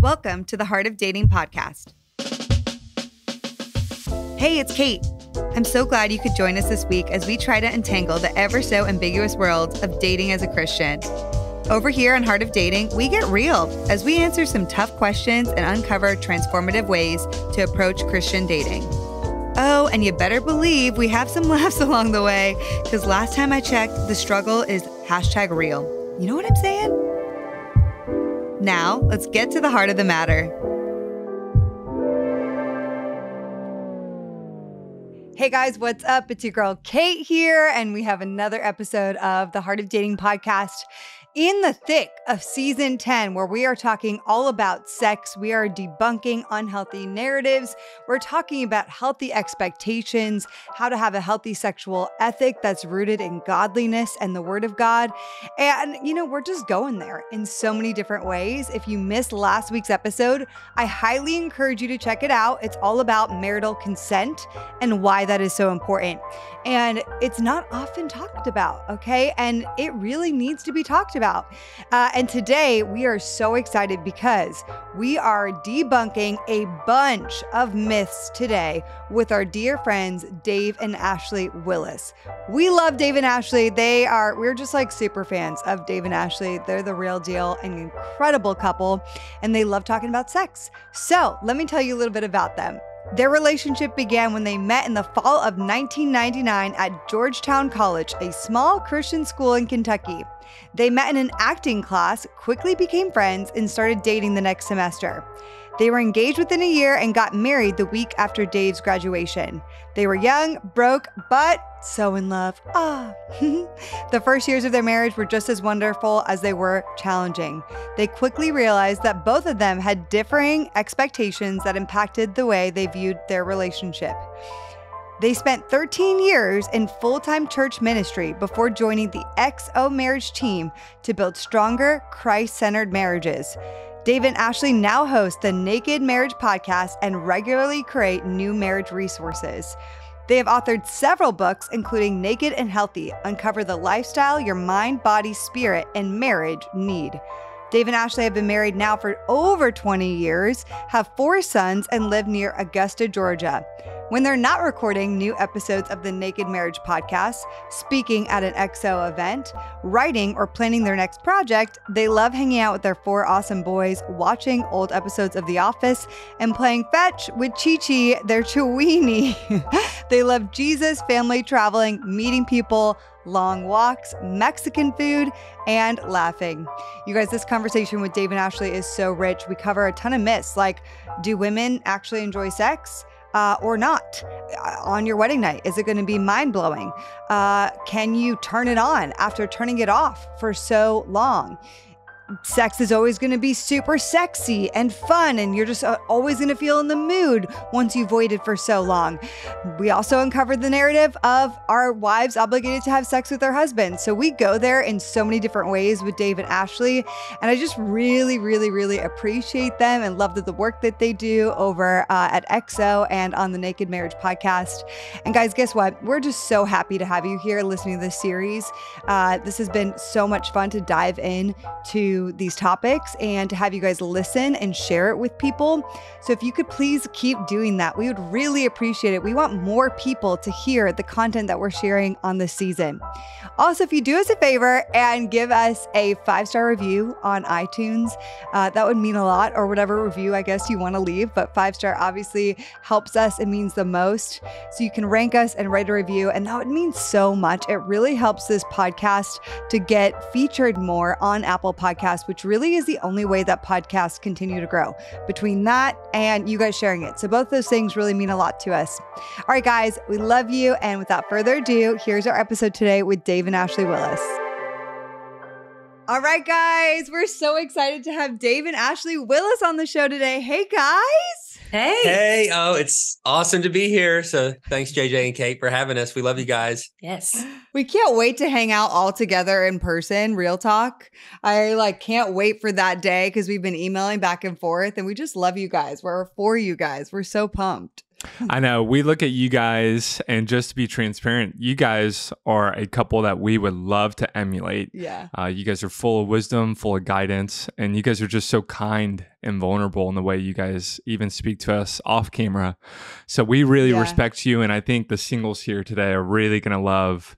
Welcome to the Heart of Dating podcast. Hey, it's Kait. I'm so glad you could join us this week as we try to untangle the ever so ambiguous world of dating as a Christian. Over here on Heart of Dating, we get real as we answer some tough questions and uncover transformative ways to approach Christian dating. Oh, and you better believe we have some laughs along the way, because last time I checked, the struggle is #real. You know what I'm saying? Now, let's get to the heart of the matter. Hey guys, what's up? It's your girl Kait here, and we have another episode of the Heart of Dating podcast in the thick of season 10, where we are talking all about sex. We are debunking unhealthy narratives. We're talking about healthy expectations, how to have a healthy sexual ethic that's rooted in godliness and the Word of God. And, we're just going there in so many different ways. If you missed last week's episode, I highly encourage you to check it out. It's all about marital consent and why that is so important. And it's not often talked about, okay? And it really needs to be talked about. And today we are so excited because we are debunking a bunch of myths today with our dear friends, Dave and Ashley Willis. We love Dave and Ashley. We're just like super fans of Dave and Ashley. They're the real deal, an incredible couple, and they love talking about sex. So let me tell you a little bit about them. Their relationship began when they met in the fall of 1999 at Georgetown College, a small Christian school in Kentucky. They met in an acting class, quickly became friends, and started dating the next semester. They were engaged within a year and got married the week after Dave's graduation. They were young, broke, but so in love. The first years of their marriage were just as wonderful as they were challenging. They quickly realized that both of them had differing expectations that impacted the way they viewed their relationship. They spent 13 years in full-time church ministry before joining the XO marriage team to build stronger, Christ-centered marriages. Dave and Ashley now host the Naked Marriage podcast and regularly create new marriage resources. They have authored several books, including Naked and Healthy, Uncover the Lifestyle Your Mind, Body, Spirit, and Marriage Need. Dave and Ashley have been married now for over 20 years, have 4 sons, and live near Augusta, Georgia. When they're not recording new episodes of the Naked Marriage podcast, speaking at an XO event, writing, or planning their next project, they love hanging out with their 4 awesome boys, watching old episodes of The Office, and playing fetch with Chi-Chi, their Chiweenie. They love Jesus, family, traveling, meeting people, long walks, Mexican food, and laughing. You guys, this conversation with Dave and Ashley is so rich. We cover a ton of myths, like, do women actually enjoy sex? Or not on your wedding night? Is it going to be mind-blowing? Can you turn it on after turning it off for so long? Sex is always going to be super sexy and fun, and you're just always going to feel in the mood once you've waited for so long. We also uncovered the narrative of our wives obligated to have sex with their husbands. So we go there in so many different ways with Dave and Ashley, and I just really, really, really appreciate them and love the work that they do over at XO and on the Naked Marriage podcast. And guys, guess what? We're just so happy to have you here listening to this series. This has been so much fun to dive in to these topics and to have you guys listen and share it with people. So if you could please keep doing that, we would really appreciate it. We want more people to hear the content that we're sharing on this season. Also, if you do us a favor and give us a 5-star review on iTunes, that would mean a lot, or whatever review I guess you want to leave, but 5-star obviously helps us. It means the most. So you can rank us and write a review, and that would mean so much. It really helps this podcast to get featured more on Apple Podcasts, which really is the only way that podcasts continue to grow, between that and you guys sharing it. So both those things really mean a lot to us. All right, guys, we love you. And without further ado, here's our episode today with Dave and Ashley Willis. All right, guys, we're so excited to have Dave and Ashley Willis on the show today. Hey, guys. Hey. Hey. Oh, it's awesome to be here. So thanks, JJ and Kait, for having us. We love you guys. Yes. We can't wait to hang out all together in person, real talk. I can't wait for that day because we've been emailing back and forth, and we just love you guys. We're for you guys. We're so pumped. I know. We look at you guys, and just to be transparent, you guys are a couple that we would love to emulate. Yeah. You guys are full of wisdom, full of guidance, and you guys are just so kind and vulnerable in the way you guys even speak to us off camera. So we really respect you, and I think the singles here today are really going to love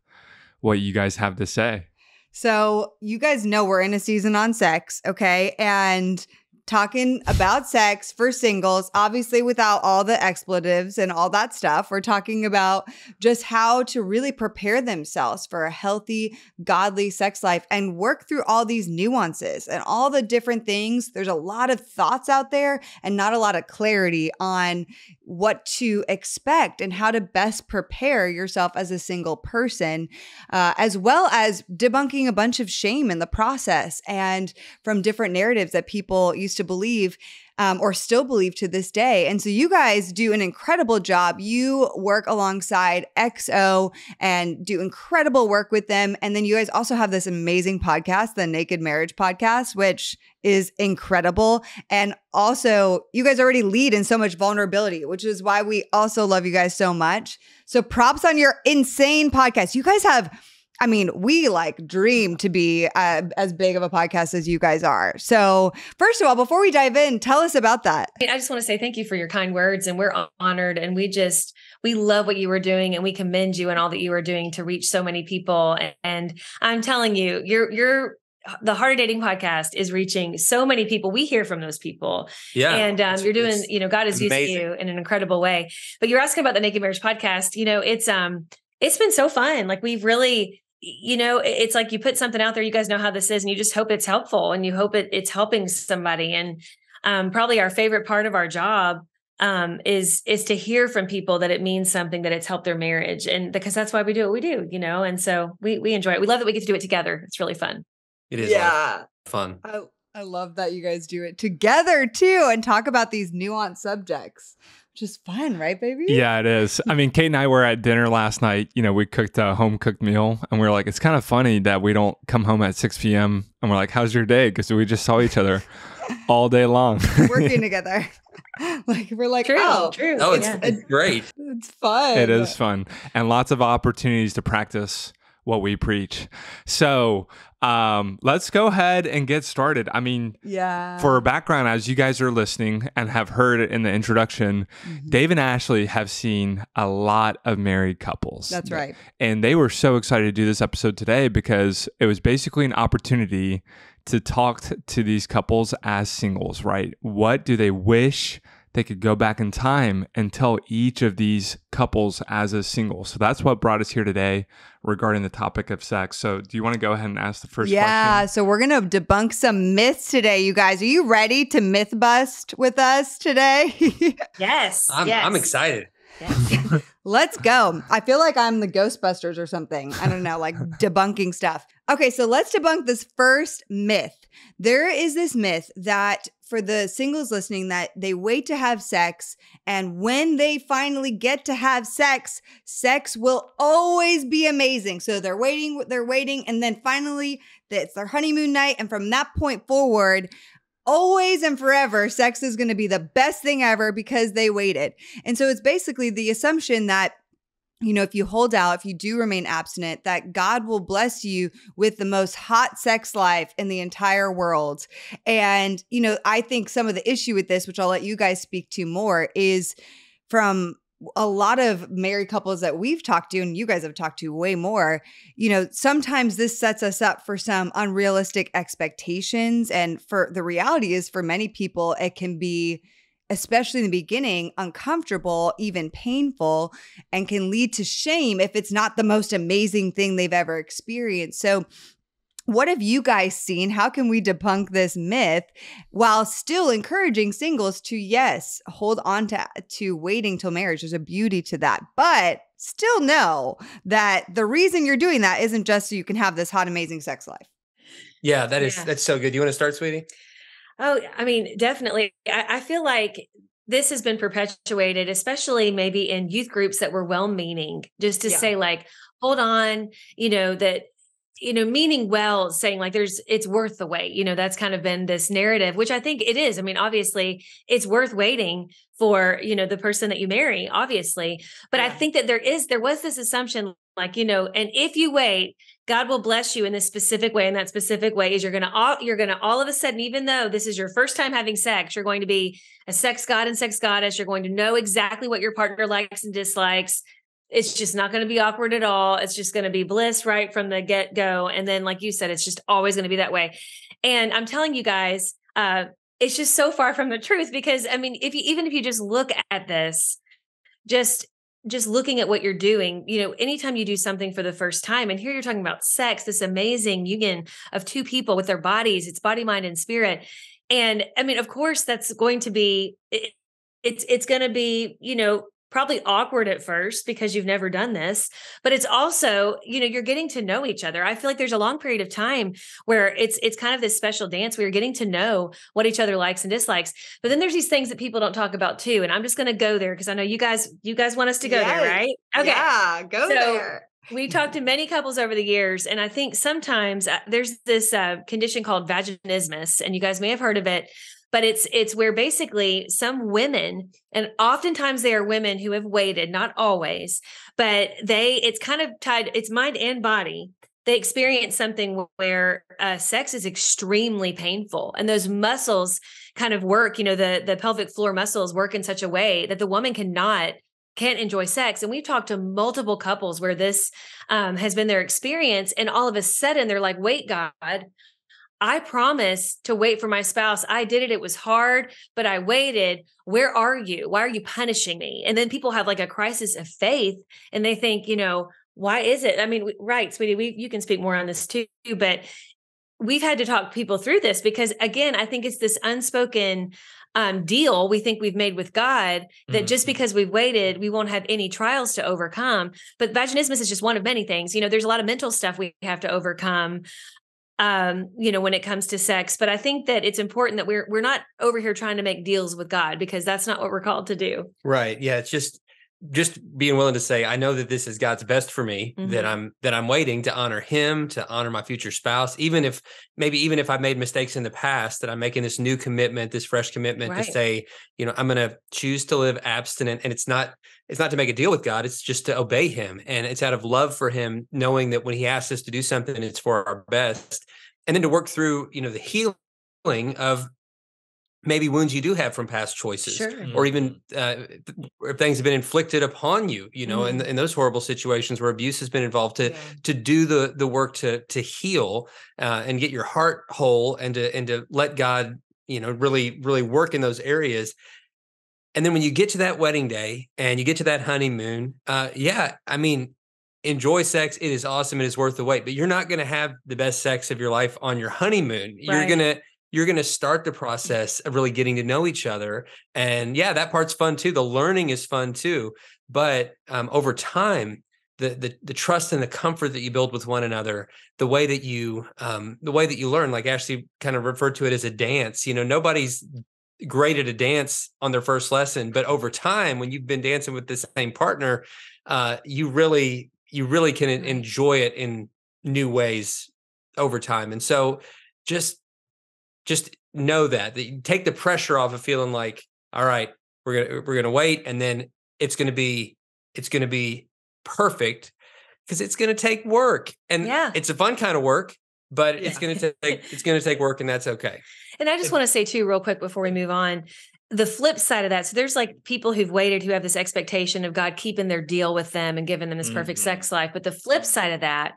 what you guys have to say. So you guys know we're in a season on sex, okay? And talking about sex for singles, obviously without all the expletives and all that stuff. We're talking about just how to really prepare themselves for a healthy, godly sex life and work through all these nuances and all the different things. There's a lot of thoughts out there and not a lot of clarity on what to expect and how to best prepare yourself as a single person, as well as debunking a bunch of shame in the process and from different narratives that people used to believe or still believe to this day. And so you guys do an incredible job. You work alongside XO and do incredible work with them. And then you guys also have this amazing podcast, the Naked Marriage Podcast, which is incredible. And also you guys already lead in so much vulnerability, which is why we also love you guys so much. So props on your insane podcast. You guys have, I mean, we like dream to be as big of a podcast as you guys are. So first of all, before we dive in, tell us about that. I just want to say thank you for your kind words, and we're honored, and we love what you were doing, and we commend you and all that you are doing to reach so many people. And I'm telling you, the Heart of Dating podcast is reaching so many people. We hear from those people. Yeah. And you're doing, God is using you in an incredible way. But you're asking about the Naked Marriage Podcast. It's been so fun. Like we've really, it's like you put something out there, you guys know how this is, and you just hope it's helpful and you hope it's helping somebody. And probably our favorite part of our job is to hear from people that it means something, that it's helped their marriage. And because that's why we do what we do, and so we enjoy it. We love that we get to do it together. It's really fun. It is a lot of fun. I love that you guys do it together too and talk about these nuanced subjects, which is fun, right, baby? Yeah, it is. I mean, Kate and I were at dinner last night. We cooked a home cooked meal, and we were like, it's kind of funny that we don't come home at 6 p.m. and we're like, how's your day? Because we just saw each other all day long. Working together. We're like, true. Oh, it's great. It's fun. It is fun. And lots of opportunities to practice what we preach. So let's go ahead and get started. I mean, for background, as you guys are listening and have heard it in the introduction, Dave and Ashley have seen a lot of married couples. That's right. And they were so excited to do this episode today because it was basically an opportunity to talk to these couples as singles, right? What do they wish they could go back in time and tell each of these couples as a single? So that's what brought us here today regarding the topic of sex. So do you want to go ahead and ask the first question? Yeah, so we're going to debunk some myths today, you guys. Are you ready to myth bust with us today? Yes. I'm excited. Yes. Let's go. I feel like I'm the Ghostbusters or something. I don't know, like debunking stuff. Okay, so let's debunk this first myth. There is this myth that for the singles listening, that they wait to have sex, and when they finally get to have sex, sex will always be amazing. So they're waiting, and then finally it's their honeymoon night, and from that point forward, always and forever, sex is going to be the best thing ever because they waited. And so it's basically the assumption that, if you hold out, if you do remain abstinent, that God will bless you with the most hot sex life in the entire world. And, I think some of the issue with this, which I'll let you guys speak to more, is from a lot of married couples that we've talked to, and you guys have talked to way more, sometimes this sets us up for some unrealistic expectations. And for the reality is, for many people, it can be, especially in the beginning, uncomfortable, even painful, and can lead to shame if it's not the most amazing thing they've ever experienced. So what have you guys seen? How can we debunk this myth while still encouraging singles to, yes, hold on to waiting till marriage? There's a beauty to that, but still know that the reason you're doing that isn't just so you can have this hot, amazing sex life. Yeah, that's so good. You want to start, sweetie? Oh, I mean, definitely. I feel like this has been perpetuated, especially maybe in youth groups that were well-meaning, just to say like, hold on, that meaning well, saying like it's worth the wait. That's kind of been this narrative, which I think it is. I mean, obviously it's worth waiting for, the person that you marry, obviously. But I think that there was this assumption like, and if you wait, God will bless you in this specific way. And that specific way is you're going to all of a sudden, even though this is your first time having sex, you're going to be a sex god and sex goddess. You're going to know exactly what your partner likes and dislikes. It's just not going to be awkward at all. It's just going to be bliss right from the get-go. And then, like you said, it's just always going to be that way. And I'm telling you guys, it's just so far from the truth because, I mean, if you just look at this, just looking at what you're doing, anytime you do something for the first time, and here you're talking about sex, this amazing union of two people with their bodies, it's body, mind, and spirit. And I mean, of course, that's going to be, it's going to be, probably awkward at first because you've never done this, but it's also, you're getting to know each other. I feel like there's a long period of time where it's kind of this special dance where you're getting to know what each other likes and dislikes. But then there's these things that people don't talk about too. And I'm just going to go there because I know you guys want us to go there, right? Okay. Yeah, go there. We talked to many couples over the years, and I think sometimes there's this condition called vaginismus, and you guys may have heard of it. But it's where basically some women, and oftentimes they are women who have waited, not always, but it's kind of tied, it's mind and body. They experience something where sex is extremely painful, and those muscles kind of work, the pelvic floor muscles work in such a way that the woman can't enjoy sex. And we've talked to multiple couples where this has been their experience. And all of a sudden they're like, wait, God, I promised to wait for my spouse. I did it. It was hard, but I waited. Where are you? Why are you punishing me? And then people have like a crisis of faith and they think, why is it? I mean, right, sweetie, you can speak more on this too, but we've had to talk people through this because again, I think it's this unspoken deal we think we've made with God that just because we've waited, we won't have any trials to overcome. But vaginismus is just one of many things. There's a lot of mental stuff we have to overcome. When it comes to sex, but I think that it's important that we're not over here trying to make deals with God because that's not what we're called to do. Right. Yeah. It's just being willing to say, I know that this is God's best for me, that I'm waiting to honor him, to honor my future spouse, even if I've made mistakes in the past, that I'm making this new commitment, this fresh commitment to say, I'm going to choose to live abstinent. And it's not to make a deal with God. It's just to obey him. And it's out of love for him, knowing that when he asks us to do something, it's for our best. And then to work through, the healing of maybe wounds you do have from past choices, or even if things have been inflicted upon you, in those horrible situations where abuse has been involved, to do the work to heal and get your heart whole and to let God, really, really work in those areas. And then when you get to that wedding day and you get to that honeymoon, enjoy sex. It is awesome. It is worth the wait, but you're not going to have the best sex of your life on your honeymoon. Right. You're going to start the process of really getting to know each other. And that part's fun too. The learning is fun too. But over time, the trust and the comfort that you build with one another, the way that you learn, like Ashley kind of referred to it as a dance, nobody's great at a dance on their first lesson, but over time, when you've been dancing with the same partner, you really can enjoy it in new ways over time. And so just know that you take the pressure off of feeling like, all right, we're going to wait. And then it's going to be perfect, because it's going to take work, and it's a fun kind of work, but it's going to take work, and that's okay. And I just want to say too, real quick, before we move on, the flip side of that. So there's like people who've waited, who have this expectation of God keeping their deal with them and giving them this perfect sex life. But the flip side of that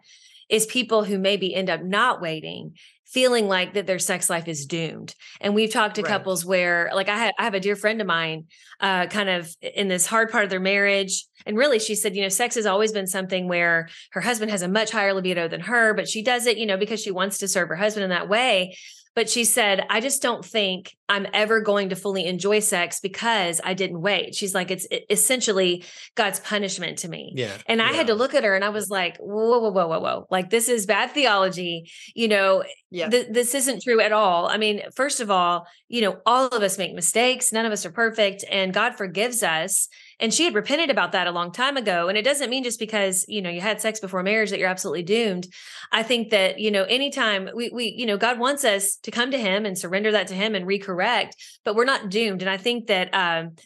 is people who maybe end up not waiting, feeling like that their sex life is doomed. And we've talked to couples where, like, I have a dear friend of mine, kind of in this hard part of their marriage. And really, she said, sex has always been something where her husband has a much higher libido than her, but she does it, because she wants to serve her husband in that way. But she said, I just don't think I'm ever going to fully enjoy sex because I didn't wait. She's like, it's essentially God's punishment to me. Yeah. And I had to look at her and I was like, whoa. Like, this is bad theology. This isn't true at all. I mean, first of all, all of us make mistakes. None of us are perfect, and God forgives us. And she had repented about that a long time ago. And it doesn't mean just because, you had sex before marriage that you're absolutely doomed. I think that, anytime we God wants us to come to him and surrender that to him and recorrect, but we're not doomed. And I think that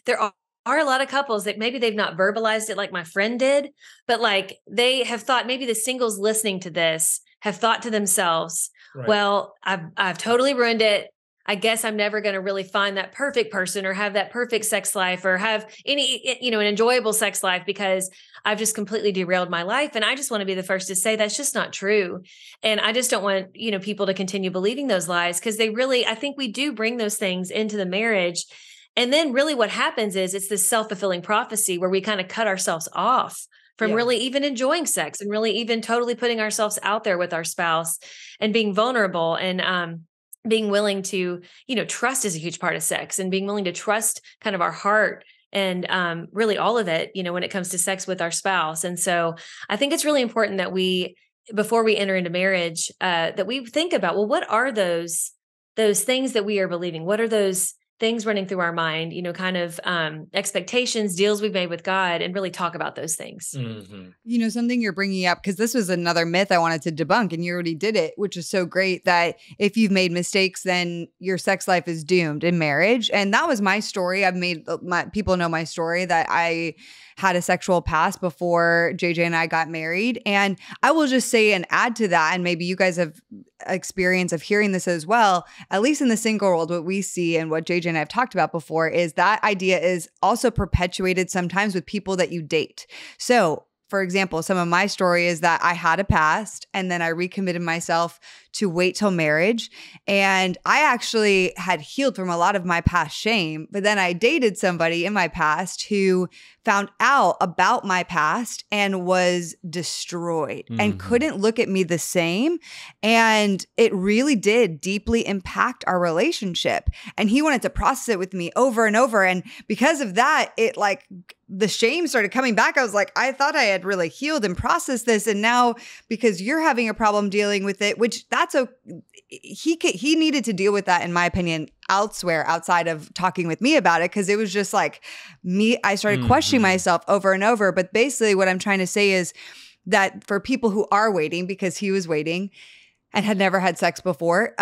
there are a lot of couples that maybe they've not verbalized it like my friend did, but like they have thought, maybe the singles listening to this have thought to themselves, Right. well, I've totally ruined it. I guess I'm never going to really find that perfect person or have that perfect sex life or have any, an enjoyable sex life because I've just completely derailed my life. And I just want to be the first to say that's just not true. And I just don't want, people to continue believing those lies because I think we do bring those things into the marriage. And then really what happens is it's this self-fulfilling prophecy where we kind of cut ourselves off from really even enjoying sex and really even totally putting ourselves out there with our spouse and being vulnerable and, being willing to, trust is a huge part of sex and being willing to trust kind of our heart and really all of it, when it comes to sex with our spouse. And so I think it's really important that before we enter into marriage, that we think about, well, what are those things that we are believing? What are those things running through our mind, kind of expectations, deals we've made with God, and really talk about those things. Mm-hmm. Something you're bringing up, because this was another myth I wanted to debunk, and you already did it, which is so great that if you've made mistakes, then your sex life is doomed in marriage. And that was my story. People know my story that I had a sexual past before JJ and I got married. And I will just say and add to that, and maybe you guys have experience of hearing this as well, at least in the single world, what we see and what JJ and I have talked about before is that idea is also perpetuated sometimes with people that you date. So for example, some of my story is that I had a past and then I recommitted myself to wait till marriage. And I actually had healed from a lot of my past shame, but then I dated somebody in my past who found out about my past and was destroyed and couldn't look at me the same. And it really did deeply impact our relationship. And he wanted to process it with me over and over. And because of that, it the shame started coming back. I was like, I thought I had really healed and processed this. And now because you're having a problem dealing with it, which he needed to deal with that, in my opinion, elsewhere outside of talking with me about it. Cause it was just like me, I started questioning myself over and over. But basically what I'm trying to say is that for people who are waiting, because he was waiting and had never had sex before,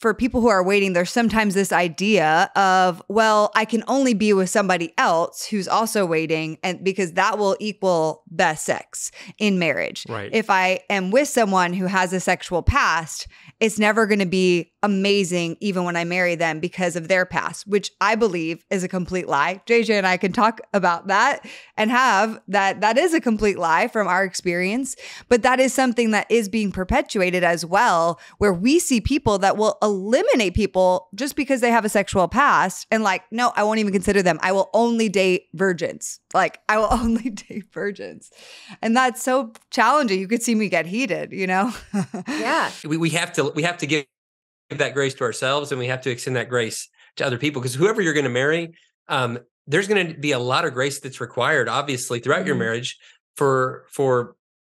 for people who are waiting, there's sometimes this idea of, well, I can only be with somebody else who's also waiting, and because that will equal best sex in marriage. Right. If I am with someone who has a sexual past, it's never going to be amazing even when I marry them because of their past, which I believe is a complete lie. JJ and I can talk about that and have that is a complete lie from our experience, but that is something that is being perpetuated as well, where we see people that will eliminate people just because they have a sexual past and no, I won't even consider them. I will only date virgins. I will only date virgins. And that's so challenging. You could see me get heated, Yeah. We have to give that grace to ourselves, and we have to extend that grace to other people, because whoever you're going to marry, there's going to be a lot of grace that's required, obviously, throughout your marriage for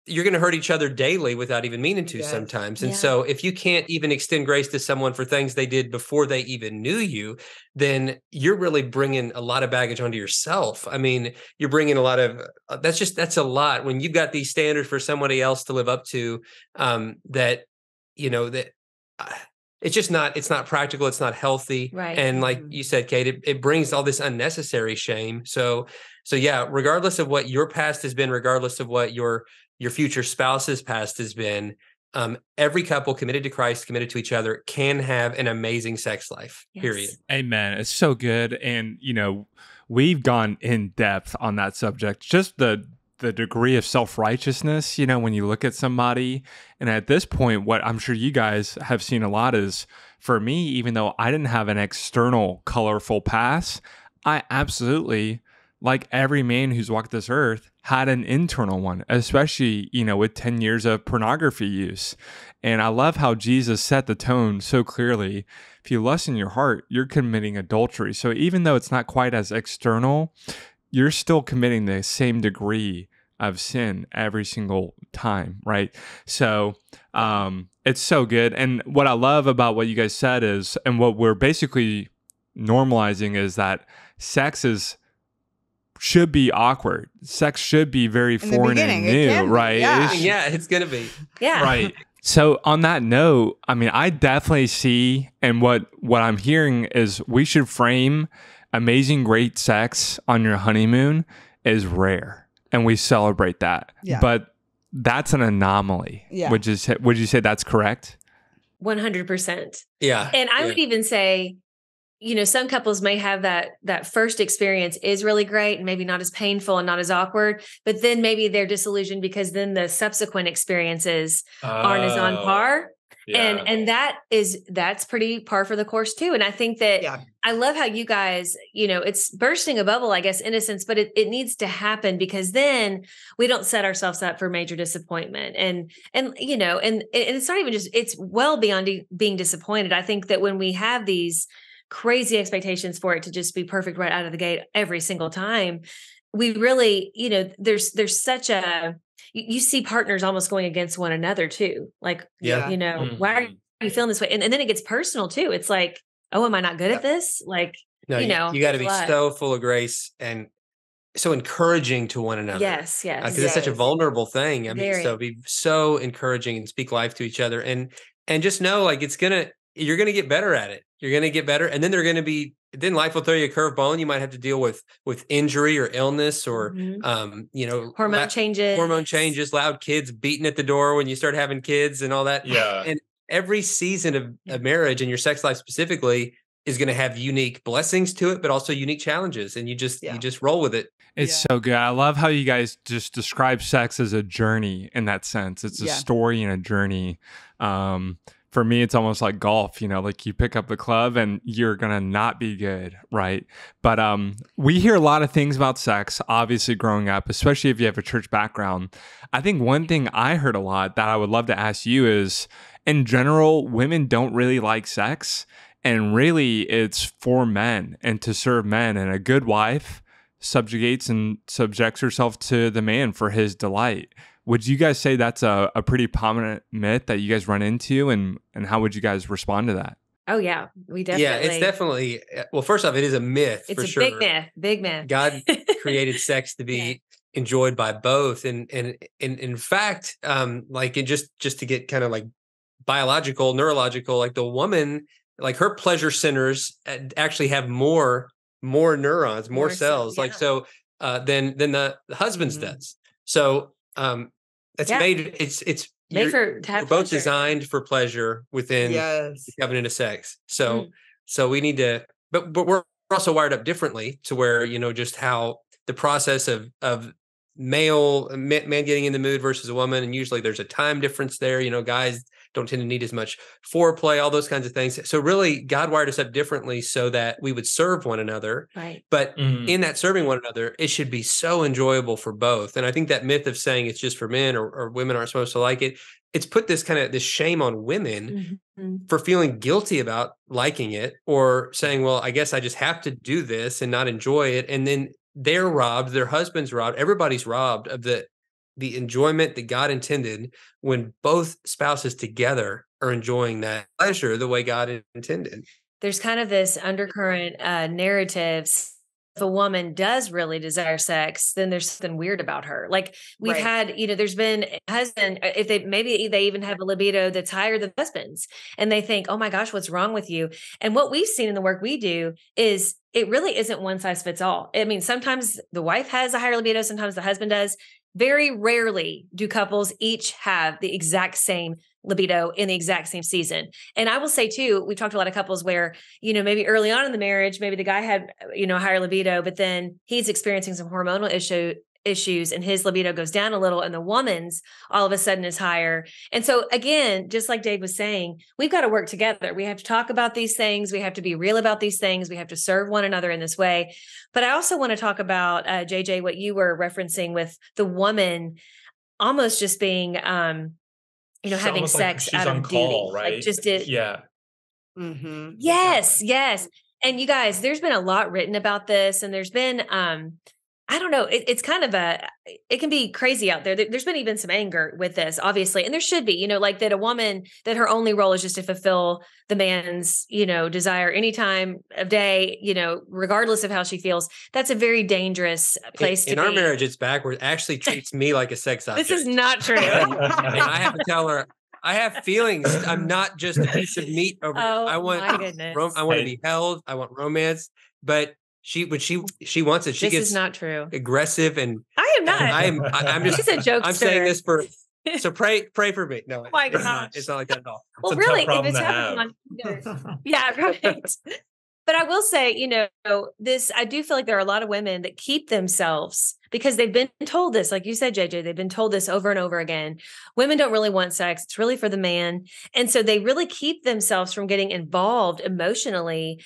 you're going to hurt each other daily without even meaning to sometimes. And so if you can't even extend grace to someone for things they did before they even knew you, then you're really bringing a lot of baggage onto yourself. I mean, you're bringing a lot of, that's a lot when you've got these standards for somebody else to live up to, it's not practical. It's not healthy. Right. And like you said, Kait, it brings all this unnecessary shame. So yeah, regardless of what your past has been, regardless of what your future spouse's past has been, every couple committed to Christ, committed to each other, can have an amazing sex life, period. Amen. It's so good. And, we've gone in depth on that subject, just the degree of self-righteousness, when you look at somebody. And at this point, what I'm sure you guys have seen a lot is, for me, even though I didn't have an external colorful past, I absolutely, like every man who's walked this earth, had an internal one, especially, with 10 years of pornography use. And I love how Jesus set the tone so clearly. If you lust in your heart, you're committing adultery. So even though it's not quite as external, you're still committing the same degree of sin every single time, right? So it's so good. And what I love about what you guys said is, and what we're basically normalizing is that sex is should be awkward. Sex should be very foreign and new, right? Yeah, it's going to be. Yeah. Right. So on that note, I mean, I definitely see, and what I'm hearing is we should frame amazing, great sex on your honeymoon is rare, and we celebrate that. Yeah. But that's an anomaly. Yeah. Would you say that's correct? 100%. Yeah. And I would even say, some couples may have that first experience is really great and maybe not as painful and not as awkward, but then maybe they're disillusioned because then the subsequent experiences aren't as on par. Yeah. And that's pretty par for the course too. And I think that I love how you guys, it's bursting a bubble, I guess, innocence, but it needs to happen because then we don't set ourselves up for major disappointment. And it's not even just, it's well beyond being disappointed. I think that when we have these crazy expectations for it to just be perfect right out of the gate every single time, we really, there's such a, you see partners almost going against one another too. Like, why are you feeling this way? And then it gets personal too. It's like, oh, am I not good at this? Like, no, you got to be so full of grace and so encouraging to one another. Yes. Because it's such a vulnerable thing. I mean, so be so encouraging and speak life to each other and just know like you're going to get better at it. You're going to get better. And then then life will throw you a curveball and you might have to deal with injury or illness or, hormone changes, loud kids beating at the door when you start having kids and all that. Yeah. And every season of marriage and your sex life specifically is going to have unique blessings to it, but also unique challenges. And you just roll with it. It's so good. I love how you guys just describe sex as a journey in that sense. It's a story and a journey. For me, it's almost like golf, like you pick up the club and you're going to not be good, right? But we hear a lot of things about sex, obviously growing up, especially if you have a church background. I think one thing I heard a lot that I would love to ask you is, in general, women don't really like sex. And really, it's for men and to serve men. And a good wife subjugates and subjects herself to the man for his delight. Would you guys say that's a pretty prominent myth that you guys run into, and how would you guys respond to that? Oh yeah, we definitely. Yeah, it's definitely. Well, first off, it is a myth. It's for a sure. big myth. God created sex to be enjoyed by both, and in fact, like it just to get kind of like biological, neurological, like the woman, like her pleasure centers actually have more neurons, more cells, like so than the husband's does. So. It's made. It's made for both designed for pleasure within the covenant of sex. So we need to, but we're also wired up differently to where just how the process of man getting in the mood versus a woman, and usually there's a time difference there. Guys don't tend to need as much foreplay, all those kinds of things. So really, God wired us up differently so that we would serve one another. Right. But in that serving one another, it should be so enjoyable for both. And I think that myth of saying it's just for men or women aren't supposed to like it, it's put this shame on women for feeling guilty about liking it or saying, well, I guess I just have to do this and not enjoy it. And then they're robbed, their husband's robbed, everybody's robbed of the enjoyment that God intended when both spouses together are enjoying that pleasure the way God intended. There's kind of this undercurrent narratives. If a woman does really desire sex, then there's something weird about her. Like we've had, there's been husband, if they even have a libido that's higher than husbands, and they think, oh my gosh, what's wrong with you? And what we've seen in the work we do is it really isn't one size fits all. I mean, sometimes the wife has a higher libido, sometimes the husband does. Very rarely do couples each have the exact same libido in the exact same season. And I will say too, we've talked to a lot of couples where, maybe early on in the marriage, maybe the guy had, higher libido, but then he's experiencing some hormonal issues and his libido goes down a little and the woman's all of a sudden is higher. And so again, just like Dave was saying, we've got to work together. We have to talk about these things. We have to be real about these things. We have to serve one another in this way. But I also want to talk about, JJ, what you were referencing with the woman almost just being, having sex like out of call, duty. right? Like just it. Yeah. Mm-hmm. Yes. And you guys, there's been a lot written about this, and there's been I don't know. It's kind of it can be crazy out there. There's been even some anger with this, obviously. And there should be, like that a woman, that her only role is just to fulfill the man's, desire anytime of day, regardless of how she feels. That's a very dangerous place to be. In our marriage, it's backwards. Ashley treats me like a sex object. This is not true. And I have to tell her, I have feelings. I'm not just a piece of meat over here. I want to be held. I want romance. But when she wants it, she gets is not true. Aggressive, and I am not. I'm just She's a jokester. I'm saying this so pray for me. No, it's not like that at all. Well, it's really, if it's happening on yeah, right. But I will say, I do feel like there are a lot of women that keep themselves because they've been told this, like you said, JJ, they've been told this over and over again. Women don't really want sex. It's really for the man. And so they really keep themselves from getting involved emotionally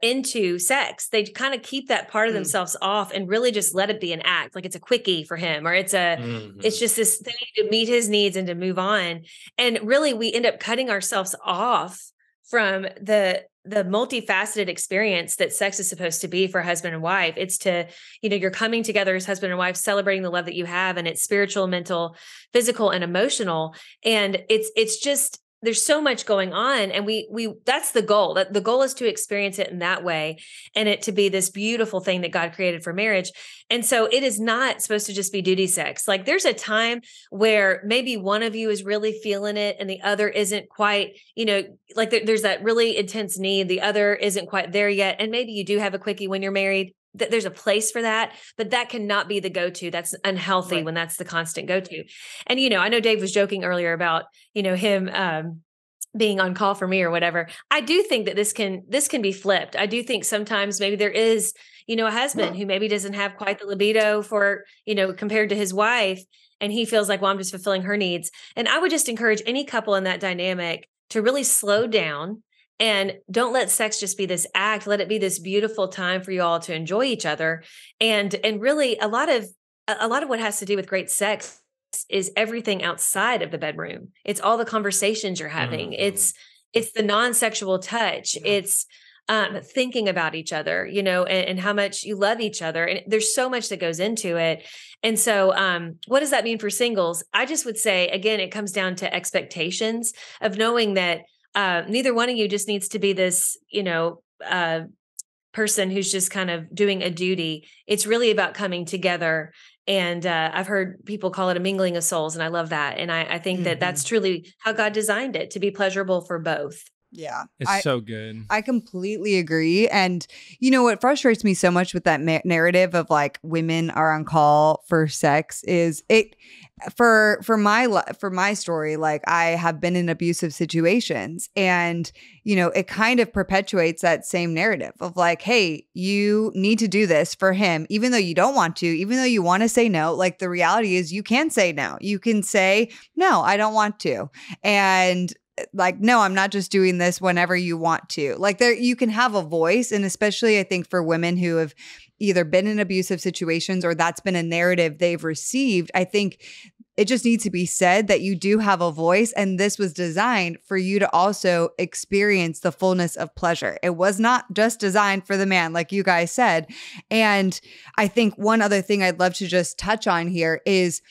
into sex. They kind of keep that part of themselves off and really just let it be an act. Like it's a quickie for him, or it's just this thing to meet his needs and to move on. And really we end up cutting ourselves off from the multifaceted experience that sex is supposed to be for husband and wife. It's to, you're coming together as husband and wife, celebrating the love that you have, and it's spiritual, mental, physical, and emotional. And it's just, there's so much going on. And we that's the goal. That the goal is to experience it in that way, and it to be this beautiful thing that God created for marriage. And so it is not supposed to just be duty sex. Like there's a time where maybe one of you is really feeling it and the other isn't quite, like there's that really intense need. The other isn't quite there yet. And maybe you do have a quickie when you're married. There's a place for that, but that cannot be the go-to. That's unhealthy when that's the constant go-to. And, I know Dave was joking earlier about, him, being on call for me or whatever. I do think that this can be flipped. I do think sometimes maybe there is, a husband who maybe doesn't have quite the libido for, compared to his wife. And he feels like, well, I'm just fulfilling her needs. And I would just encourage any couple in that dynamic to really slow down. And don't let sex just be this act. Let it be this beautiful time for you all to enjoy each other. And really a lot of what has to do with great sex is everything outside of the bedroom. It's all the conversations you're having. It's the non-sexual touch. It's thinking about each other, and how much you love each other. And there's so much that goes into it. And so what does that mean for singles? I just would say, again, it comes down to expectations of knowing that neither one of you just needs to be this, person who's just kind of doing a duty. It's really about coming together. And I've heard people call it a mingling of souls. And I love that. And I think that that's truly how God designed it, to be pleasurable for both. Yeah. It's so good. I completely agree. And what frustrates me so much with that narrative of like women are on call for sex is it for my story, like I have been in abusive situations, and it kind of perpetuates that same narrative of like, hey, you need to do this for him, even though you don't want to, even though you want to say no. Like the reality is you can say no. You can say, no, I don't want to. And like, no, I'm not just doing this whenever you want to. Like you can have a voice. And especially I think for women who have either been in abusive situations or that's been a narrative they've received, I think it just needs to be said that you do have a voice, and this was designed for you to also experience the fullness of pleasure. It was not just designed for the man, like you guys said. And I think one other thing I'd love to just touch on here is,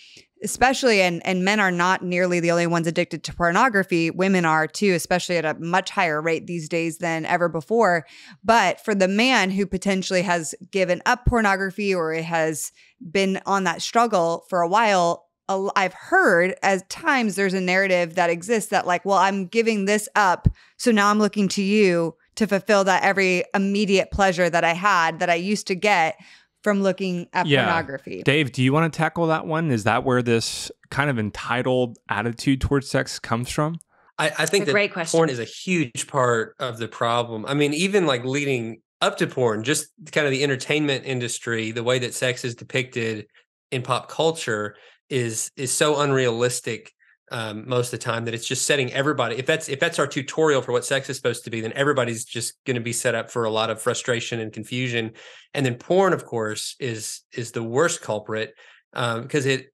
especially, and men are not nearly the only ones addicted to pornography. Women are too, especially at a much higher rate these days than ever before. But for the man who potentially has given up pornography or has been on that struggle for a while, I've heard at times there's a narrative that exists that like, well, I'm giving this up, so now I'm looking to you to fulfill that every immediate pleasure that I had that I used to get from looking at pornography. Dave, do you want to tackle that one? Is that where this kind of entitled attitude towards sex comes from? I think that porn is a huge part of the problem. I mean, even like leading up to porn, just kind of the entertainment industry, the way that sex is depicted in pop culture is so unrealistic most of the time that it's just setting everybody. If that's our tutorial for what sex is supposed to be, then everybody's just going to be set up for a lot of frustration and confusion. And then porn, of course, is the worst culprit because it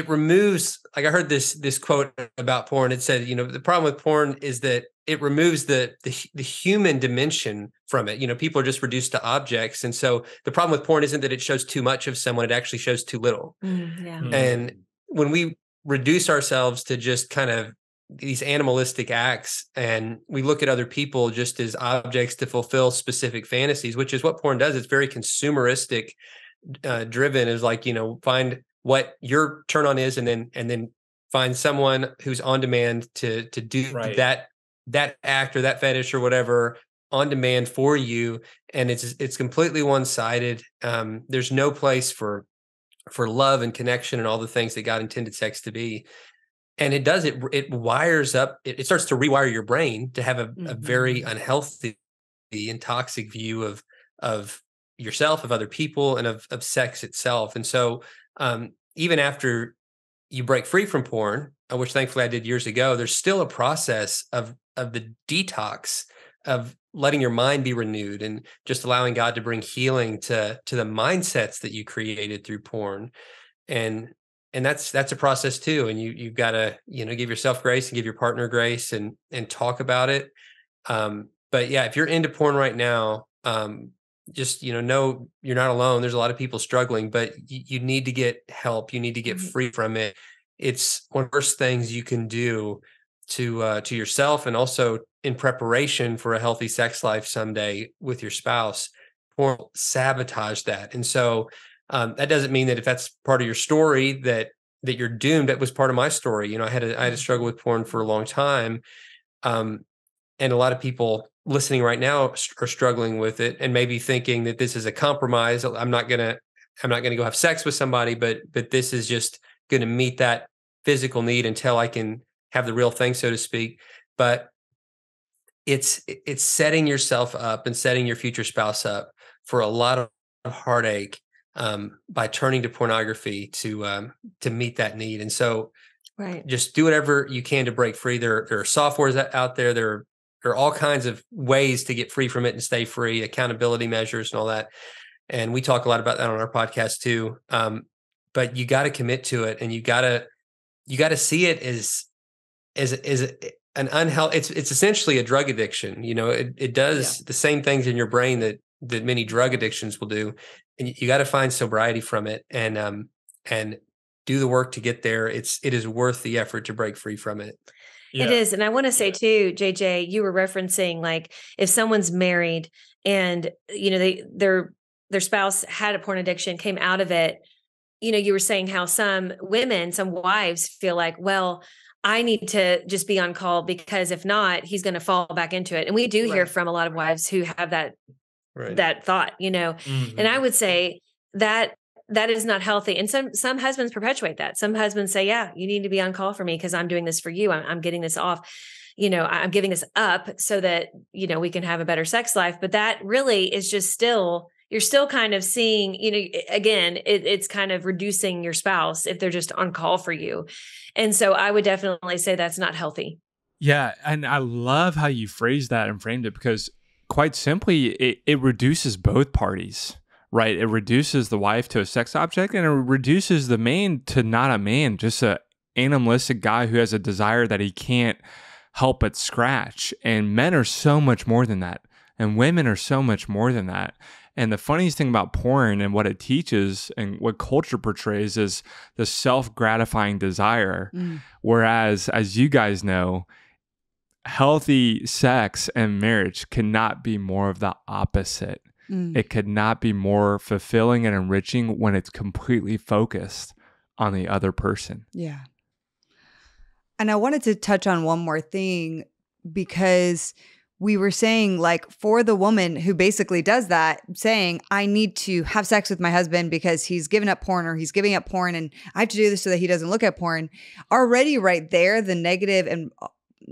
removes. Like I heard this quote about porn. It said, the problem with porn is that it removes the human dimension from it. You know, people are just reduced to objects. And so the problem with porn isn't that it shows too much of someone, it actually shows too little. Yeah. And when we reduce ourselves to just kind of these animalistic acts and we look at other people just as objects to fulfill specific fantasies, which is what porn does. It's very consumeristic driven, is like, you know, find what your turn on is and then find someone who's on demand to do that act or that fetish or whatever on demand for you. And it's completely one-sided. There's no place for love and connection and all the things that God intended sex to be. And it wires up, it starts to rewire your brain to have a very unhealthy and toxic view of yourself, of other people, and of sex itself. And so even after you break free from porn, which thankfully I did years ago, there's still a process of the detox, of letting your mind be renewed and just allowing God to bring healing to the mindsets that you created through porn. And that's a process too. And you've got to, you know, give yourself grace and give your partner grace and talk about it. But yeah, if you're into porn right now, just, you know you're not alone. There's a lot of people struggling, but you need to get help. You need to get free from it. It's one of the worst things you can do to yourself, and also in preparation for a healthy sex life someday with your spouse. Porn will sabotage that. And so that doesn't mean that if that's part of your story that you're doomed. That was part of my story. You know, I had to struggle with porn for a long time. And a lot of people listening right now are struggling with it and maybe thinking that this is a compromise. I'm not going to go have sex with somebody, but this is just going to meet that physical need until I can have the real thing, so to speak. But it's setting yourself up and setting your future spouse up for a lot of heartache by turning to pornography to meet that need. And so just do whatever you can to break free. There are softwares out there. There are all kinds of ways to get free from it and stay free, accountability measures and all that. And we talk a lot about that on our podcast too. But you got to commit to it, and you got to see it as an unhealthy. It's essentially a drug addiction. You know, it does the same things in your brain that many drug addictions will do. And you got to find sobriety from it and do the work to get there. It is worth the effort to break free from it. Yeah. It is. And I want to say too, JJ, you were referencing, like, if someone's married and, you know, their spouse had a porn addiction, came out of it, you know, you were saying how some wives feel like, well, I need to just be on call because if not, he's going to fall back into it. And we do hear from a lot of wives who have that thought, you know, and I would say that is not healthy. And some husbands perpetuate that. Some husbands say, yeah, you need to be on call for me because I'm doing this for you. I'm getting this off, you know, I'm giving this up so that, you know, we can have a better sex life. But that really is just you're still kind of seeing, you know, again, it's kind of reducing your spouse if they're just on call for you. And so I would definitely say that's not healthy. Yeah. And I love how you phrased that and framed it, because quite simply, it reduces both parties, right? It reduces the wife to a sex object, and it reduces the man to not a man, just a animalistic guy who has a desire that he can't help but scratch. And men are so much more than that. And women are so much more than that. And the funniest thing about porn and what it teaches and what culture portrays is the self-gratifying desire. Whereas, as you guys know, healthy sex and marriage cannot be more of the opposite. It could not be more fulfilling and enriching when it's completely focused on the other person. Yeah. And I wanted to touch on one more thing, because we were saying, like, for the woman who basically does that, saying, I need to have sex with my husband because he's given up porn, or he's giving up porn, and I have to do this so that he doesn't look at porn. Already right there, the negative and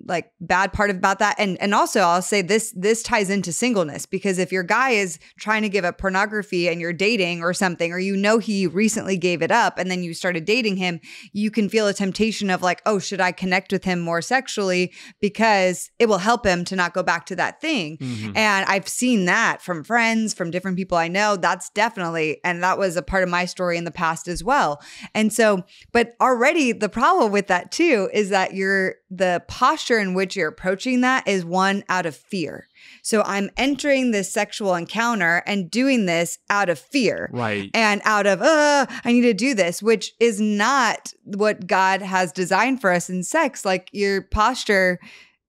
like bad part about that. And also I'll say this ties into singleness, because if your guy is trying to give up pornography and you're dating or something, or, you know, he recently gave it up and then you started dating him, you can feel a temptation of like, oh, should I connect with him more sexually because it will help him to not go back to that thing. And I've seen that from friends, from different people I know. That's definitely, and that was a part of my story in the past as well. And so, but already the problem with that too is that the posture posture in which you're approaching that is one out of fear. So I'm entering this sexual encounter and doing this out of fear. Right. And out of, I need to do this, which is not what God has designed for us in sex. Like your posture,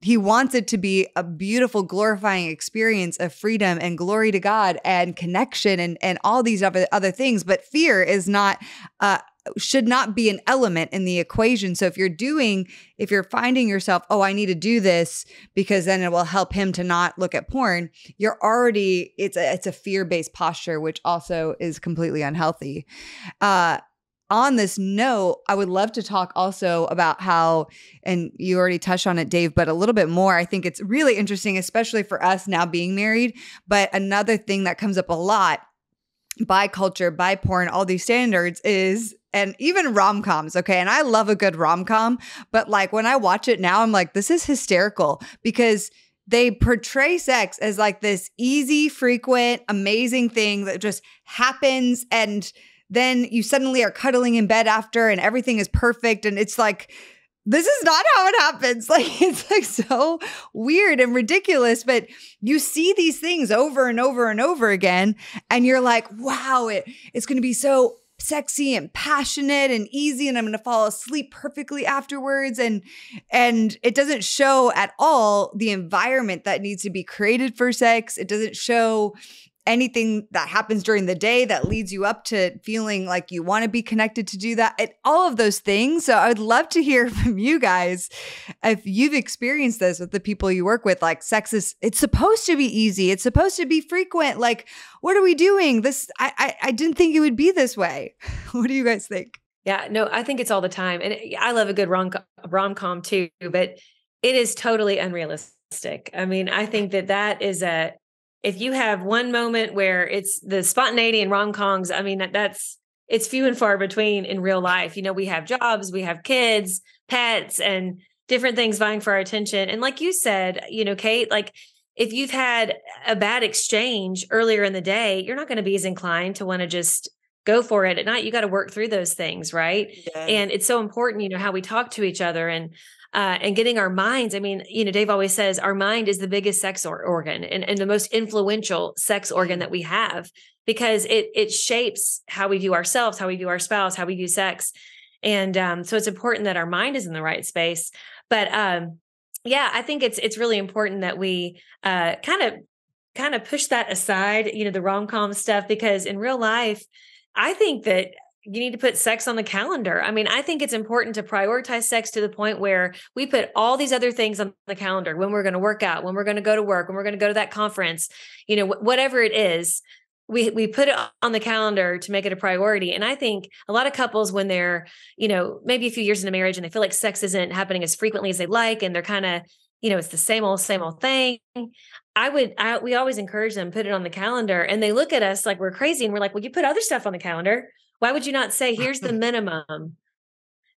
he wants it to be a beautiful, glorifying experience of freedom and glory to God and connection and all these other things. But fear is not, should not be an element in the equation. So if you're finding yourself, oh, I need to do this because then it will help him to not look at porn, it's a fear-based posture, which also is completely unhealthy. On this note, I would love to talk also about how, and you already touched on it, Dave, but a little bit more. I think it's really interesting, especially for us now being married. But another thing that comes up a lot by culture, by porn, all these standards is, and even rom-coms, okay? And I love a good rom-com, but like when I watch it now, I'm like, this is hysterical because they portray sex as like this easy, frequent, amazing thing that just happens and then you suddenly are cuddling in bed after and everything is perfect. And it's like, this is not how it happens. Like, it's like so weird and ridiculous, but you see these things over and over and over again. And you're like, wow, it's going to be so sexy and passionate and easy. And I'm going to fall asleep perfectly afterwards. And it doesn't show at all the environment that needs to be created for sex. It doesn't show anything that happens during the day that leads you up to feeling like you want to be connected to do that, and all of those things. So I would love to hear from you guys if you've experienced this with the people you work with. Like sex it's supposed to be easy. It's supposed to be frequent. Like, what are we doing? I didn't think it would be this way. What do you guys think? Yeah, no, I think it's all the time. And I love a good rom-com too, but it is totally unrealistic. I mean, I think that is if you have one moment where it's the spontaneity in rom-coms, I mean, it's few and far between in real life. You know, we have jobs, we have kids, pets, and different things vying for our attention. And like you said, you know, Kait, like if you've had a bad exchange earlier in the day, you're not going to be as inclined to want to just go for it at night. You got to work through those things, right? Yes. And it's so important, you know, how we talk to each other and getting our minds. I mean, you know, Dave always says our mind is the biggest sex organ and the most influential sex organ that we have, because it shapes how we view ourselves, how we view our spouse, how we view sex. And so it's important that our mind is in the right space. But yeah, I think it's really important that we kind of push that aside, you know, the rom-com stuff, because in real life, I think that you need to put sex on the calendar. I mean, I think it's important to prioritize sex to the point where we put all these other things on the calendar, when we're going to work out, when we're going to go to work, when we're going to go to that conference, you know, whatever it is, we put it on the calendar to make it a priority. And I think a lot of couples, when they're, you know, maybe a few years into marriage and they feel like sex isn't happening as frequently as they like, and they're kind of, you know, it's the same old thing. We always encourage them, put it on the calendar, and they look at us like we're crazy. And we're like, well, you put other stuff on the calendar. Why would you not say, here's the minimum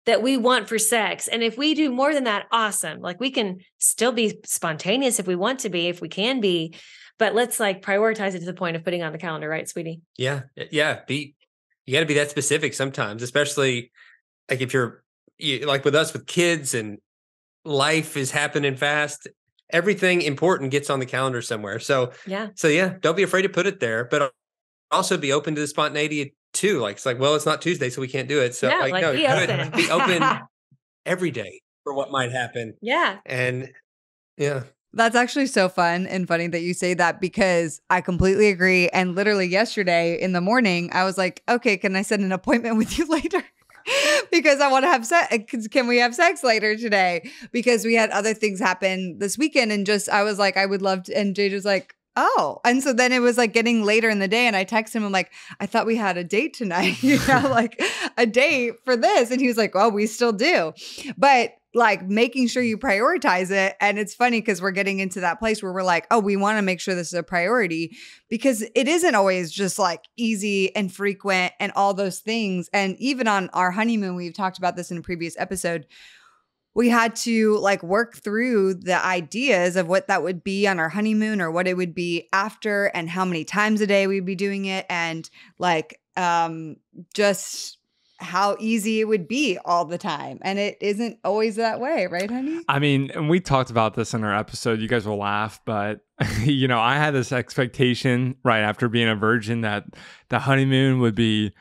that we want for sex? And if we do more than that, awesome. Like we can still be spontaneous if we want to be, if we can be, but let's like prioritize it to the point of putting on the calendar, right, sweetie? Yeah. Yeah. You got to be that specific sometimes, especially like if you're like with us with kids and life is happening fast, everything important gets on the calendar somewhere. So yeah, don't be afraid to put it there, but also be open to the spontaneity too. Like, it's like, well, it's not Tuesday, so we can't do it. So be open every day for what might happen. Yeah. And yeah. That's actually so fun and funny that you say that, because I completely agree. And literally yesterday in the morning, I was like, okay, can I set an appointment with you later? Because I want to have sex. Can we have sex later today? Because we had other things happen this weekend. And I was like, I would love to. And JJ was like, oh. And so then it was like getting later in the day, and I texted him, I'm like, I thought we had a date tonight, you know, like a date for this. And he was like, oh, we still do. But like making sure you prioritize it. And it's funny because we're getting into that place where we're like, oh, we want to make sure this is a priority, because it isn't always just like easy and frequent and all those things. And even on our honeymoon, we've talked about this in a previous episode, we had to like work through the ideas of what that would be on our honeymoon, or what it would be after, and how many times a day we'd be doing it. And like, just how easy it would be all the time. And it isn't always that way, right, honey? I mean, and we talked about this in our episode. You guys will laugh, but I had this expectation right after being a virgin that the honeymoon would be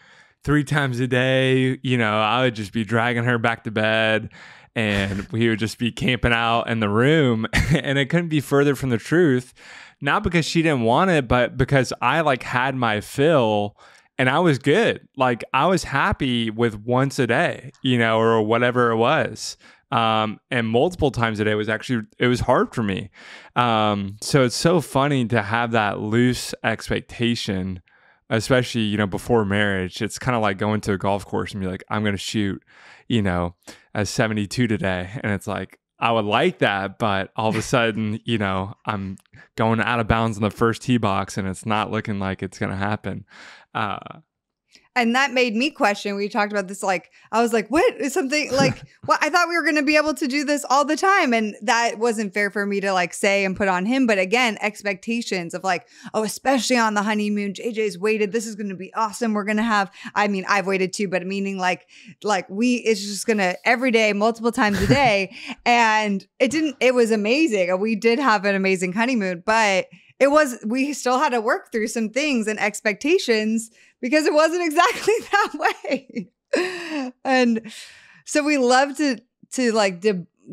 3 times a day. I would just be dragging her back to bed and we would just be camping out in the room. And it couldn't be further from the truth. Not because she didn't want it, but because I had my fill and I was good. I was happy with once a day, or whatever it was. And multiple times a day it was hard for me. So it's so funny to have that loose expectation, especially, before marriage. It's kind of like going to a golf course and be like, I'm going to shoot, a 72 today. And it's like, I would like that, but all of a sudden, I'm going out of bounds in the first tee box and it's not looking like it's going to happen. And that made me question. We talked about this. I was like, what is something what? I thought we were going to be able to do this all the time. And that wasn't fair for me to say and put on him. But again, expectations of especially on the honeymoon, JJ's waited. This is going to be awesome. We're going to have, I've waited too, but meaning it's just going to every day, multiple times a day. And it was amazing. We did have an amazing honeymoon, but we still had to work through some things and expectations because it wasn't exactly that way. And so we love to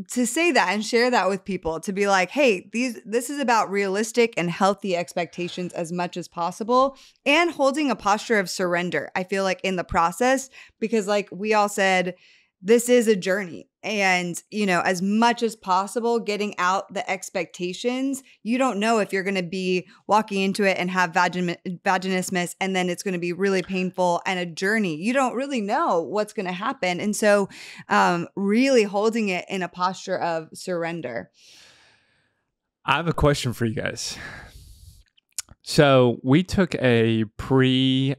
say that and share that with people, to be like, hey, this is about realistic and healthy expectations as much as possible, and holding a posture of surrender. I feel in the process, because we all said, this is a journey. And, as much as possible, getting out the expectations. You don't know if you're going to be walking into it and have vaginismus, and then it's going to be really painful and a journey. You don't really know what's going to happen. And so really holding it in a posture of surrender. I have a question for you guys. So we took a pre-marital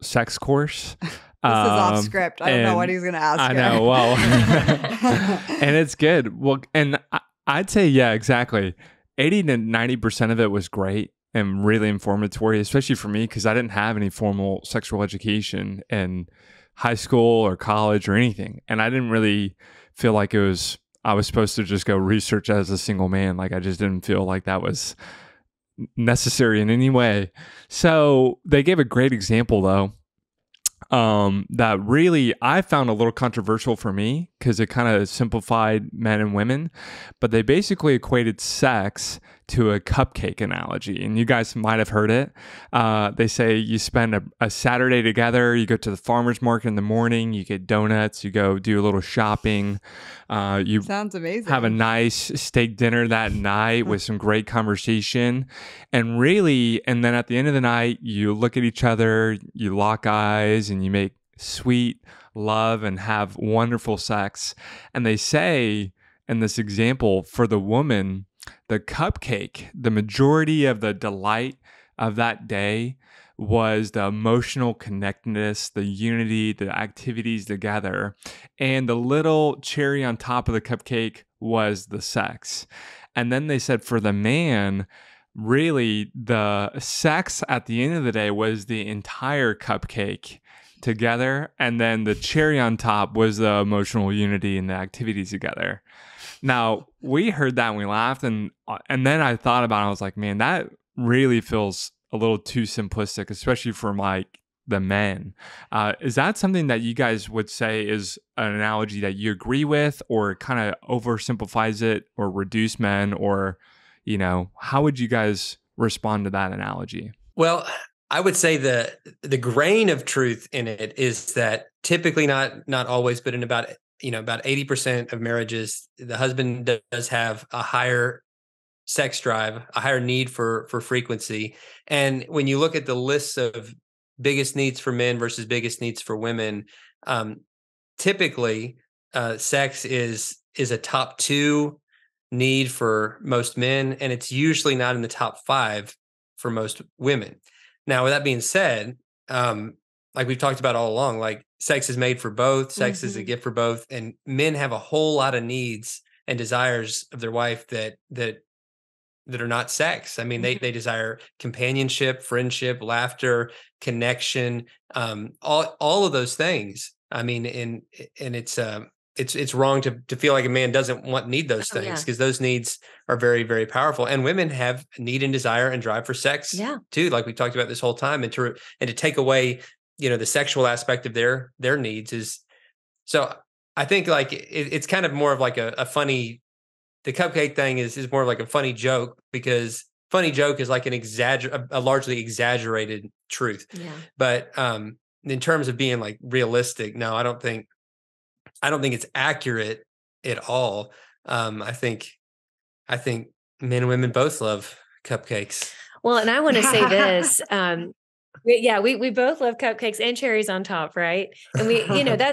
sex course. This is off script. I don't know what he's going to ask. I know. Well, and it's good. Well, and I'd say, yeah, exactly. 80 to 90% of it was great and really informative, especially for me, because I didn't have any formal sexual education in high school or college or anything. And I didn't really feel like I was supposed to just go research as a single man. I just didn't feel like that was necessary in any way. So they gave a great example, though. That really I found a little controversial for me because it kind of simplified men and women, but they basically equated sex to a cupcake analogy. And you guys might have heard it. They say you spend a Saturday together, you go to the farmer's market in the morning, you get donuts, you go do a little shopping. You sounds amazing. Have a nice steak dinner that night with some great conversation. And then at the end of the night, you look at each other, you lock eyes, and you make sweet love and have wonderful sex. And they say in this example, for the woman, the cupcake, the majority of the delight of that day was the emotional connectedness, the unity, the activities together. And the little cherry on top of the cupcake was the sex. And then they said for the man, really the sex at the end of the day was the entire cupcake together. And then the cherry on top was the emotional unity and the activities together. Now, we heard that and we laughed. And then I thought about it. I was like, man, that really feels a little too simplistic, especially for the men. Is that something that you guys would say is an analogy that you agree with, or kind of oversimplifies it or reduce men, or, how would you guys respond to that analogy? Well, I would say the grain of truth in it is that typically, not always, but in about 80% of marriages, the husband does have a higher sex drive, a higher need for frequency. And when you look at the lists of biggest needs for men versus biggest needs for women, typically sex is a top 2 need for most men, and it's usually not in the top 5 for most women. Now, with that being said, like we've talked about all along, sex is made for both, sex is a gift for both, and men have a whole lot of needs and desires of their wife that not sex. I mean, they desire companionship, friendship, laughter, connection, all of those things. I mean, and it's wrong to feel like a man doesn't need those things, because those needs are very, very powerful. And women have need and desire and drive for sex too, like we talked about this whole time. And to take away, the sexual aspect of their needs is, so I think like it's kind of more of like a funny, the cupcake thing is more of like a funny joke, because funny joke is like a largely exaggerated truth. Yeah. But in terms of being like realistic, no, I don't think it's accurate at all. I think men and women both love cupcakes. Well, and I want to say this. We both love cupcakes and cherries on top, right? And we,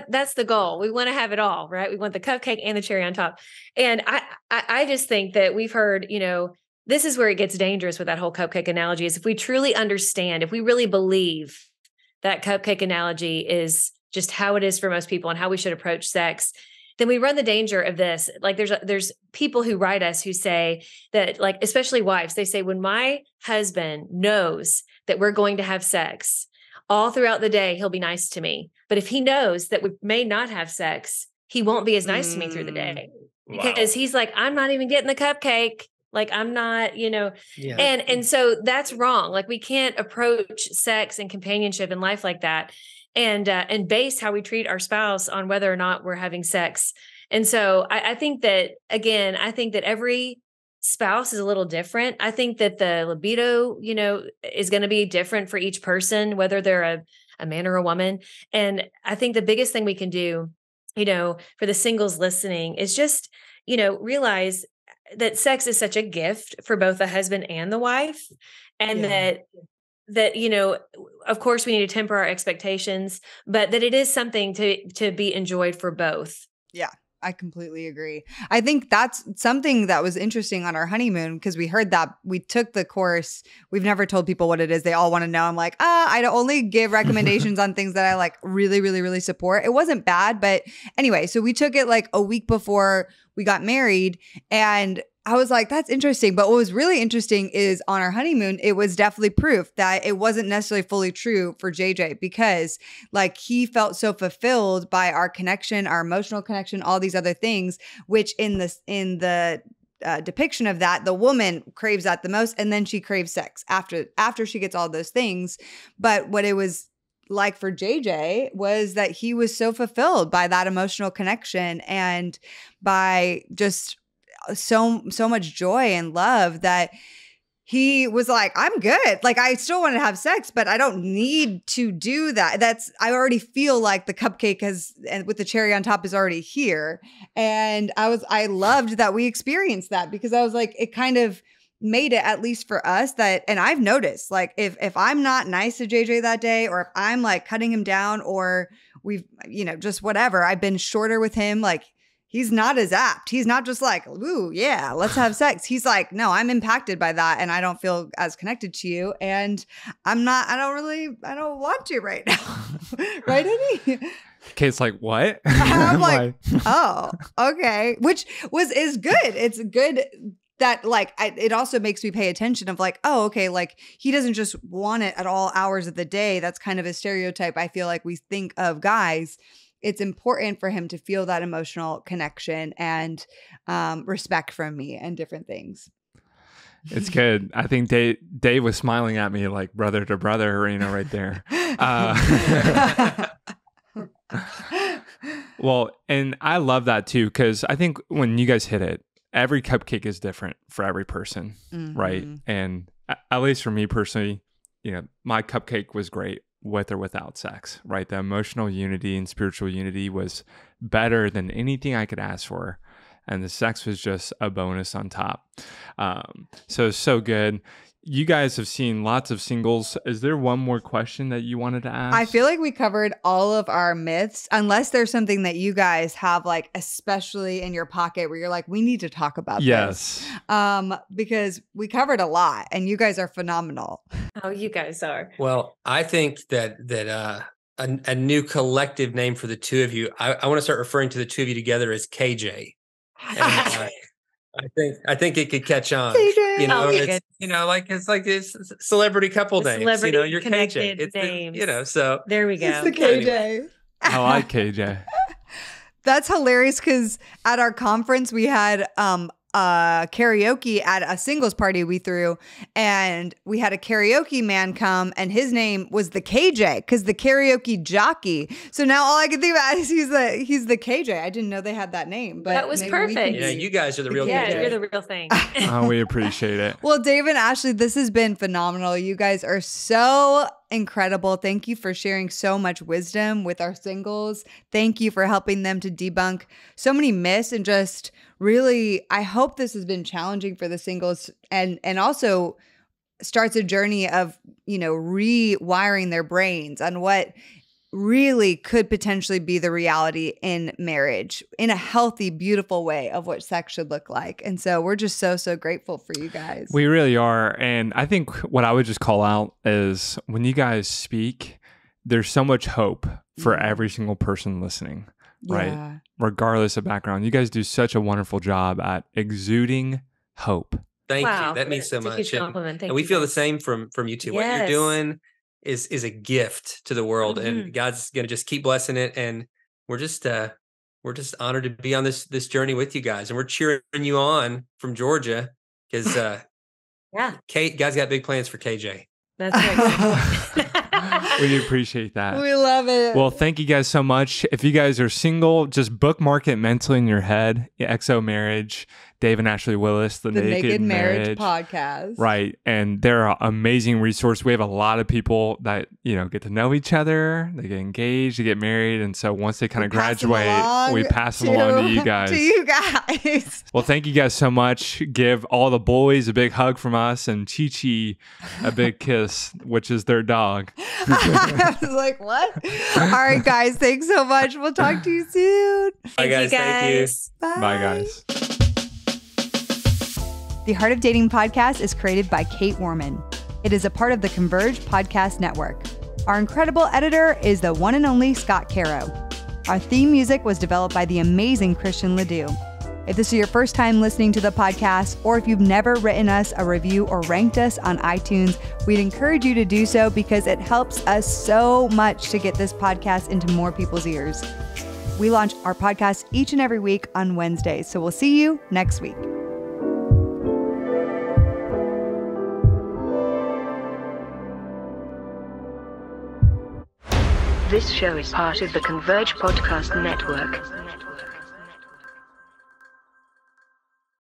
that's the goal. We want to have it all, right? We want the cupcake and the cherry on top. And I just think that we've heard, this is where it gets dangerous with that whole cupcake analogy, is if we truly understand, if we really believe that cupcake analogy is just how it is for most people and how we should approach sex, then we run the danger of this. Like there's people who write us who say that, like, especially wives, they say, when my husband knows that we're going to have sex all throughout the day, he'll be nice to me. But if he knows that we may not have sex, he won't be as nice to me through the day, because he's like, I'm not even getting the cupcake. Like, I'm not, and so that's wrong. Like, we can't approach sex and companionship in life like that, and base how we treat our spouse on whether or not we're having sex. And so I think that, again, every spouse is a little different. I think that the libido, is going to be different for each person, whether they're a man or a woman. And I think the biggest thing we can do, for the singles listening, is just, realize that sex is such a gift for both the husband and the wife. And that, of course we need to temper our expectations, but that it is something to be enjoyed for both. Yeah. I completely agree. I think that's something that was interesting on our honeymoon, because we heard that we took the course. We've never told people what it is. They all want to know. I'm like, I only give recommendations on things that I like really, really, really support. It wasn't bad, but anyway, so we took it like a week before we got married, and I was like, that's interesting. But what was really interesting is on our honeymoon, it was definitely proof that it wasn't necessarily fully true for JJ, because like he felt so fulfilled by our connection, our emotional connection, all these other things, which in the depiction of that, the woman craves that the most. And then she craves sex after she gets all those things. But what it was like for JJ was that he was so fulfilled by that emotional connection and by just so much joy and love that he was like, I'm good. Like, I still want to have sex, but I don't need to do that. I already feel like the cupcake and with the cherry on top is already here. And I loved that we experienced that, because I was like, it kind of made it, at least for us, that, and I've noticed, like, if I'm not nice to JJ that day, or if I'm like cutting him down, or we've, just whatever, I've been shorter with him, like, he's not as apt. He's not just like, ooh, yeah, let's have sex. He's like, no, I'm impacted by that, and I don't feel as connected to you. And I don't want to right now. Right, Eddie? Kate's like, what? I'm like, oh, okay. Which is good. It's good that, like, it also makes me pay attention of like, oh, okay, like he doesn't just want it at all hours of the day. That's kind of a stereotype I feel like we think of guys. It's important for him to feel that emotional connection and respect from me and different things. It's good. I think Dave was smiling at me like brother to brother, right there. Well, and I love that too, because I think when you guys hit it, every cupcake is different for every person, right? And at least for me personally, my cupcake was great with or without sex, right? The emotional unity and spiritual unity was better than anything I could ask for. And the sex was just a bonus on top. So good. You guys have seen lots of singles. Is there one more question that you wanted to ask? I feel like we covered all of our myths, unless there's something that you guys have, like, especially in your pocket where you're like, we need to talk about this. Because we covered a lot and you guys are phenomenal. Oh, you guys are. Well, I think that a new collective name for the two of you, I want to start referring to the two of you together as KJ. And, I think it could catch on. KJ. It's like this celebrity couple names. Celebrity You're connected KJ. names. So there we go. It's the KJ. I like KJ. That's hilarious because at our conference we had karaoke at a singles party we threw, and we had a karaoke man come, and his name was the KJ because the karaoke jockey. So now all I can think about is he's the KJ. I didn't know they had that name, but that was perfect. Yeah, you guys are the real KJ. Yeah, you're the real thing. We appreciate it. Well, Dave and Ashley, this has been phenomenal. You guys are so incredible. Thank you for sharing so much wisdom with our singles. Thank you for helping them to debunk so many myths, and just really, I hope this has been challenging for the singles and also starts a journey of, rewiring their brains on what really could potentially be the reality in marriage in a healthy, beautiful way of what sex should look like. And so we're just so grateful for you guys. We really are. And I think what I would just call out is when you guys speak, there's so much hope for every single person listening, right? Yeah. Regardless of background. You guys do such a wonderful job at exuding hope. Thank Wow. you. That means so It's a much. huge compliment. Thank and we you, feel the guys. same from you two. What you're Yes. doing is a gift to the world, and God's going to just keep blessing it. And we're just honored to be on this journey with you guys, and we're cheering you on from Georgia because Kate, God's got big plans for KJ. That's right. We appreciate that. We love it. Well, thank you guys so much. If you guys are single, just bookmark it mentally in your head. XO Marriage, Dave and Ashley Willis, the Naked Marriage podcast. Right. And they're an amazing resource. We have a lot of people that, get to know each other. They get engaged, they get married. And so once they kind of graduate, we pass them along to you guys. To you guys. Well, thank you guys so much. Give all the boys a big hug from us and Chi-Chi a big kiss, which is their dog. I was like, what? All right, guys. Thanks so much. We'll talk to you soon. Bye, guys. Thank you. Bye. Bye, guys. The Heart of Dating podcast is created by Kate Warman. It is a part of the Converge Podcast Network. Our incredible editor is the one and only Scott Caro. Our theme music was developed by the amazing Christian Ledoux. If this is your first time listening to the podcast, or if you've never written us a review or ranked us on iTunes, we'd encourage you to do so because it helps us so much to get this podcast into more people's ears. We launch our podcast each and every week on Wednesdays, so we'll see you next week. This show is part of the Converge Podcast Network.